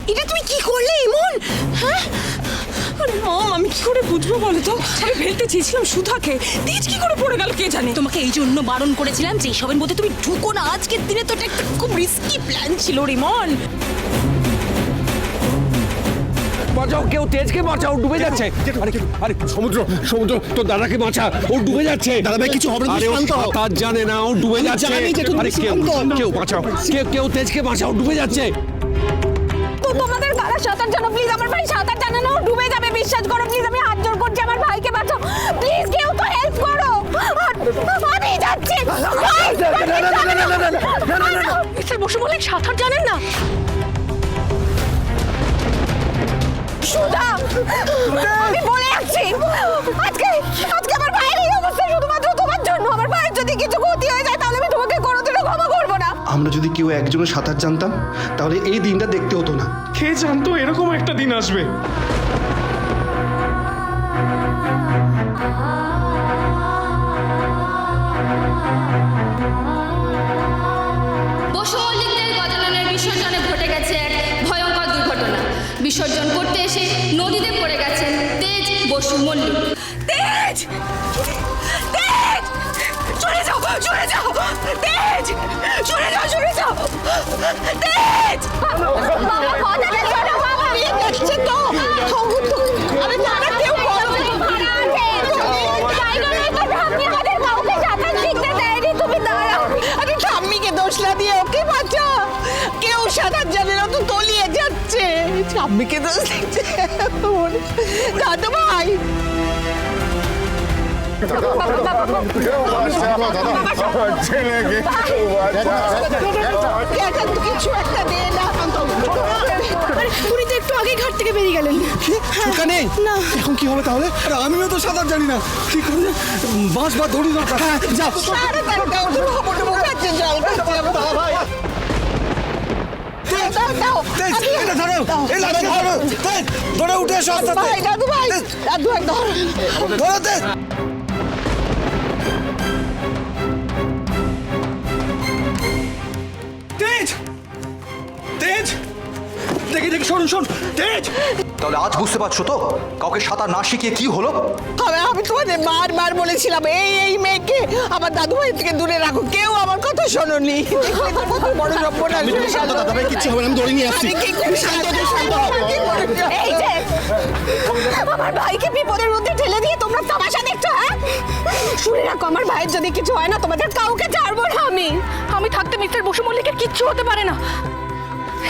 এটা তুমি কি করলে এমন? হ্যাঁ, আরে মম, আমি কি করে বুঝবো বলো তো? আমি ফেলতে চেয়েছিলাম সুধাকে, তেজ কি করে পড়ে গেল কে জানে। তোমাকে এই জন্য বারণ করেছিলাম যে এইসবের মধ্যে তুমি ঢুকো না। আজকের দিনে তো এটা একটা খুব রিস্কি প্ল্যান ছিল রিমন। বাঁচাও, কেউ তেজকে বাঁচাও, ডুবে যাচ্ছে। আরে সমুদ্র, সমুদ্র তোর দাদাকে বাঁচা, ও ডুবে যাচ্ছে। দাদা ভাই কিছু হবে না, আরে ও শান্ত হও। সাঁতার জানে না, ও ডুবে যাচ্ছে। জানি যে তুমি আরে কেউ শান্ত হও। কেউ বাঁচাও, কেউ তেজকে বাঁচাও, ডুবে যাচ্ছে। তো তোমাদের কারা সাঁতার জানো? প্লিজ, আমার ভাই সাঁতার জানে না, ও ডুবে যাবে, বিশ্বাস করো প্লিজ। আমি হাত জোড় করছি, আমার ভাইকে বাঁচাও প্লিজ, কেউ তো হেল্প করো। আমি যাচ্ছি। মিস্টার বসু মল্লিক সাঁতার জানেন না? সুধা, আমি বলে যাচ্ছি, আজকে আজকে আমার ভাইয়ের এই অবস্থা শুধুমাত্র তোমার জন্য। আমার ভাইয়ের যদি কিছু ক্ষতি হয়ে যায় তাহলে আমি তোমাকে কোনোদিনও ক্ষমা করবো না। আমরা যদি কেউ একজনের সাঁতার জানতাম তাহলে এই দিনটা দেখতে হতো না। কে জানতো এরকম একটা দিন আসবে? বসু মল্লিকদের গজাননের বিসর্জনে ঘটে গেছে এক ভয়ঙ্কর দুর্ঘটনা। বিসর্জন করতে এসে নদীতে পড়ে গেছেন তেজ বসু মল্লিক। তেজ, তেজ, সরে যাও, সরে যাও, তেজ, সরে যাও, সরে যাও, তেজ। বাবা, কথাটা শোনো বাবা। নিয়ে যাচ্ছে তো। আরে তারা কেউ বলছে। আমাদের কাউকে সাঁতার শিখতে দেয়নি, তুমি দাঁড়াও। আরে ঠাম্মিকে দোষ না দিয়ে ওকে বাঁচা। কেউ সাঁতার জানে না তো তলিয়ে যাচ্ছে। ঠাম্মিকে দোষ দিচ্ছে। দাদু ভাই, কিছু একটা দে না। উনি তো একটু আগে ঘাট থেকে বেরিয়ে গেলেন। ছোকা নেই না। এখন কি হবে তাহলে? আরে আমিও তো সাঁতার জানি না, কি করে বাঁশ বা দড়ি দরকার। হ্যাঁ যাও। আরে দাও, দাও, হাবুডুবু খাচ্ছে, জল খাচ্ছে আমার দাদা ভাই। দাও, দাও, তেজ, আমি- এটা ধরো, এই লাঠি ধরো। তেজ, ধরে উঠে এসো আস্তে আস্তে। ভাই, দাদু ভাই, দাদু ভাই ধর। ধরো তেজ। তেজ, তেজ, দেখি দেখি, শোন শোন, তেজ। তাহলে আজ বুঝতে পারছো তো কাউকে সাঁতার না শিখিয়ে কি হলো? আমি তোমাদের বারবার বলেছিলাম এই মেয়েকে আমার দাদু ভাই থেকে দূরে রাখো, কেউ আমার কথা শোনোনি। দেখলে তো কত বড় সর্বনাশ হয়ে গেল। দাদা ভাই কিচ্ছু হবে না, আমি দড়ি নিয়ে আসছি। আরে কি করে শান্ত হও, শান্ত হও। এই যে আমার ভাইকে বিপদের মধ্যে ঠেলে দিয়ে তোমরা তামাশা দেখছো, হ্যাঁ? শুনে রাখো, আমার ভাইয়ের যদি কিছু হয় না তোমাদের কাউকে ছাড়বো না আমি। আমি থাকতে মিস্টার বসু মল্লিকের কিচ্ছু হতে পারে না,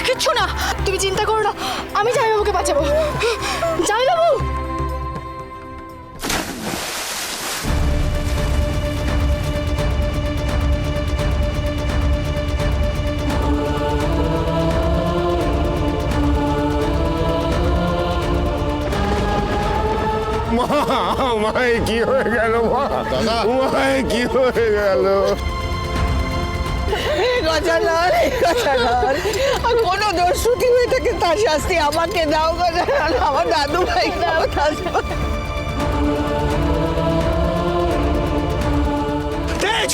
কিচ্ছু না। তুমি চিন্তা করো না, আমি জামাইবাবুকে বাঁচাবো। জামাইবাবু, মায় কি হয়ে গেল মা? মায় কি হয়ে গেল? গজানন, গজানন, কোনো দোষ ত্রুটি হয়ে থাকে তার শাস্তি আমাকে দাও গজানন, আমার দাদু ভাই দাও। তেজ,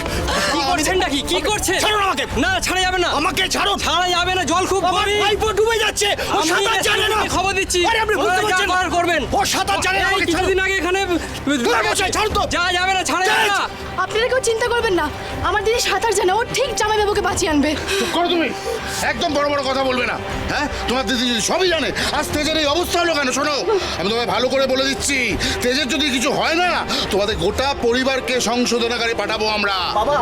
কি করছেন নাকি? কি করছেন? ছাড়ো না আমাকে। না, ছাড়া যাবে না। আমাকে ছাড়ো। ছাড়া যাবে না, জল খুব আমার গভীর। ভাইপো ডুবে যাচ্ছে, ও আমি সাঁতার জানে না। খবর দিচ্ছি। আরে আপনি বুঝতে ওরা যা পারছেন না। করার করবেন। ও সাঁতার জানে না, এই আমাকে ছাড়ো। কিছুদিন আগে এখানে মশাই, ছাড়ো তো। যা যাবে না, ছাড়া যাবে না। আপনারা কেউ চিন্তা করবেন না, আমার দিদি সাঁতার জানে, ও ঠিক জামাইবাবুকে বাঁচিয়ে আনবে। চুপ করো তুমি, একদম বড় বড় কথা বলবে না। হ্যাঁ, তোমার দিদি যদি সবই জানে, আজ তেজের এই অবস্থা হলো কেন? শোনো, আমি তোমায় ভালো করে বলে দিচ্ছি, তেজের যদি কিছু হয় না, তোমাদের গোটা পরিবারকে সংশোধনাগারে পাঠাবো আমরা। বাবা,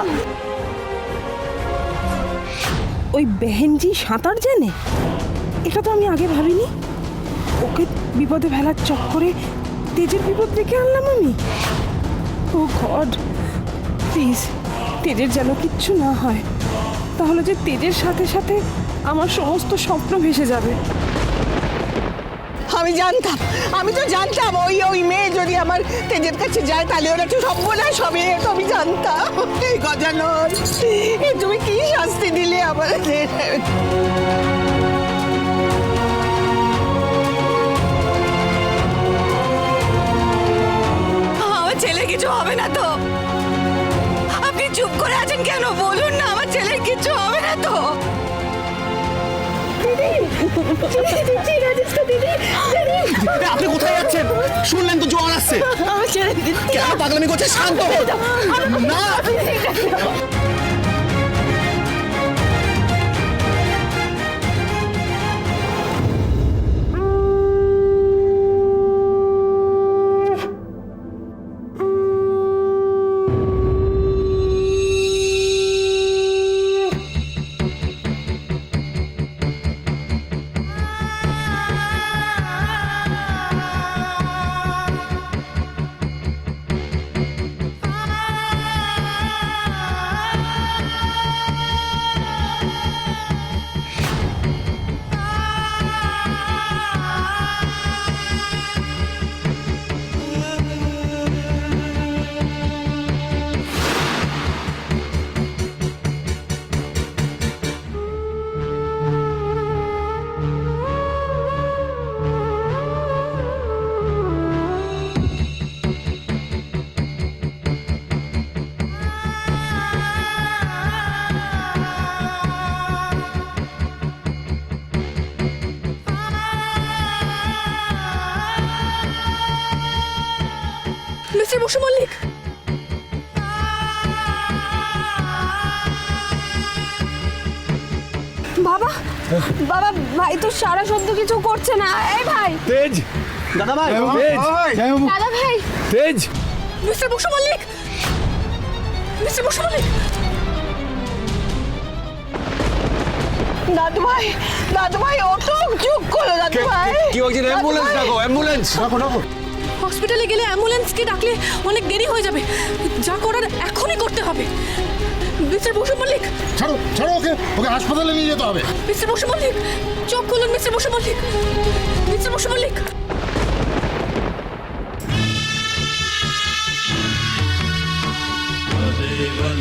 ওই বেহেনজি সাঁতার জানে? এটা তো আমি আগে ভাবিনি। ওকে বিপদে ফেলার চক্করে তেজের বিপদ ডেকে আনলাম আমি। ও গড, প্লিজ তেজের যেন কিচ্ছু না হয়, তাহলে যে তেজের সাথে সাথে আমার সমস্ত স্বপ্ন ভেসে যাবে। আমি জানতাম, আমি তো জানতাম ওই মেয়ে যদি আমার তেজের কাছে যায় তাহলে ওরা একটু সর্বনাশ হবে, তো আমি জানতাম। এই গজানন, এই তুমি কি শাস্তি দিলে আমাদের? আমার ছেলে কিছু হবে না তো? আপনি চুপ করে আছেন কেন? বলুন না, আমার ছেলের কিছু হবে না তো? ঠিক আছে তো দিদি দিদি আপনি কোথায় যাচ্ছেন? শুনলেন তো জোয়ার আসছে। আমার ছেড়ে দিন কেন পাগলামি করছে? শান্ত হও। না মিস্টার বসু মল্লিক, বাবা বাবা ভাই তো সারা শব্দ কিছু করছে না। এই ভাই তেজ, দাদা ভাই, তেজ, দাদা ভাই তেজ, মিস্টার বসু মল্লিক, মিস্টার বসু মল্লিক। দাদু ভাই ওঠো, চুপ করো দাদু ভাই। কি হয়েছে? অ্যাম্বুলেন্স ডাকো, অ্যাম্বুলেন্স ডাকো। হসপিটালে গেলে অ্যাম্বুলেন্সকে ডাকলে অনেক দেরি হয়ে যাবে। যা করার এখনই করতে হবে। মিস্টার বসু মল্লিক, ছাড়ো ছাড়ো, ওকে ওকে হাসপাতালে নিয়ে যেতে হবে। মিস্টার বসু মল্লিক, চোখ খুলুন মিস্টার বসু মল্লিক, মিস্টার বসু মল্লিক।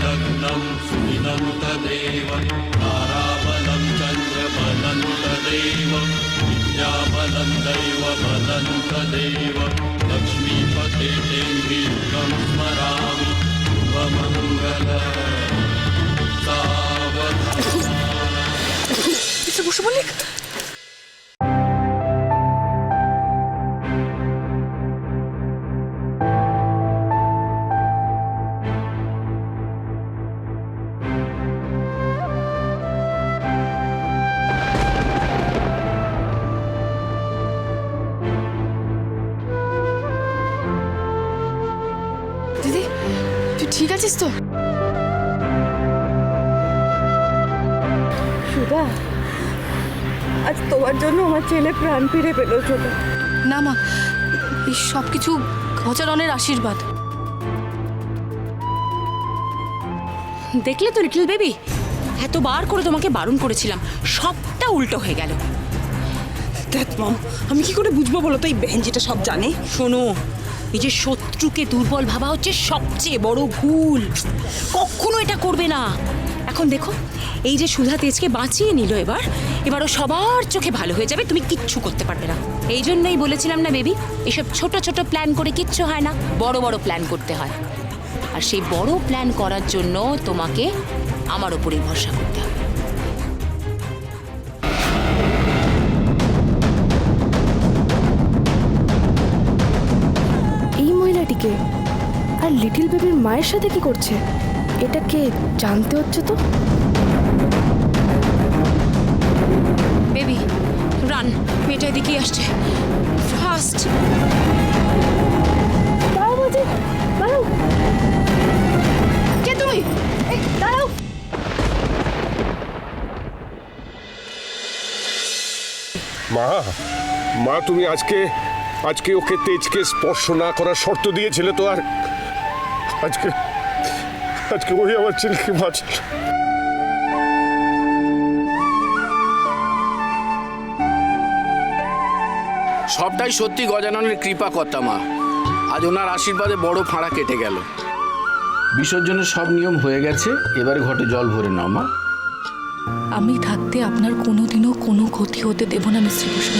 लग्नं सुदिनं तदेव ताराबलं चन्द्रबलं तदेव विद्याबलं दैवबलं तदेव लक्ष्मीपते तेन्द्रियुगं स्मरामि शुभमङ्गल सावधान। মিস্টার বসু মল্লিক, দিদি তুই ঠিক আছিস তো? সুধা, আজ তোমার জন্য আমার ছেলে প্রাণ ফিরে পেল। ছোট না মা, এই সব কিছু গজারনের আশীর্বাদ। দেখলে তো লিটল বেবি, এতবার করে তোমাকে বারণ করেছিলাম, সবটা উল্টো হয়ে গেল। দেখ মম, আমি কি করে বুঝবো বলো তো এই বেহেনজিটা সব জানে? শোনো, এই যে শত্রুকে দুর্বল ভাবা হচ্ছে সবচেয়ে বড় ভুল। কখনো এটা করবে না। এখন দেখো, এই যে সুধা তেজকে বাঁচিয়ে নিল, এবারও সবার চোখে ভালো হয়ে যাবে, তুমি কিচ্ছু করতে পারবে না। এই জন্যই বলেছিলাম না বেবি, এসব ছোট ছোট প্ল্যান করে কিচ্ছু হয় না, বড় বড় প্ল্যান করতে হয়। আর সেই বড় প্ল্যান করার জন্য তোমাকে আমার ওপরেই ভরসা করতে হবে। এই মহিলাটিকে আর লিটল বেবির মায়ের সাথে কি করছে এটা কে জানতে হচ্ছে তো। বেবি রান, মেয়েটা এদিকেই আসছে, ফাস্ট। দাঁড়াও বলছি, দাঁড়াও। কে তুমি? এই দাঁড়াও। মা, মা তুমি আজকে ওকে তেজকে স্পর্শ না করার শর্ত দিয়েছিলে তো, আর আজকে ওই আমার ছেলেকে বাঁচাল। সবটাই সত্যি গজাননের কৃপা কর্তা মা। আজ ওনার আশীর্বাদে বড় ফাঁড়া কেটে গেল। বিসর্জনের সব নিয়ম হয়ে গেছে, এবারে ঘটে জল ভরে নাও মা। আমি থাকতে আপনার কোনোদিনও কোনো ক্ষতি হতে দেব না মিস্টার বসু।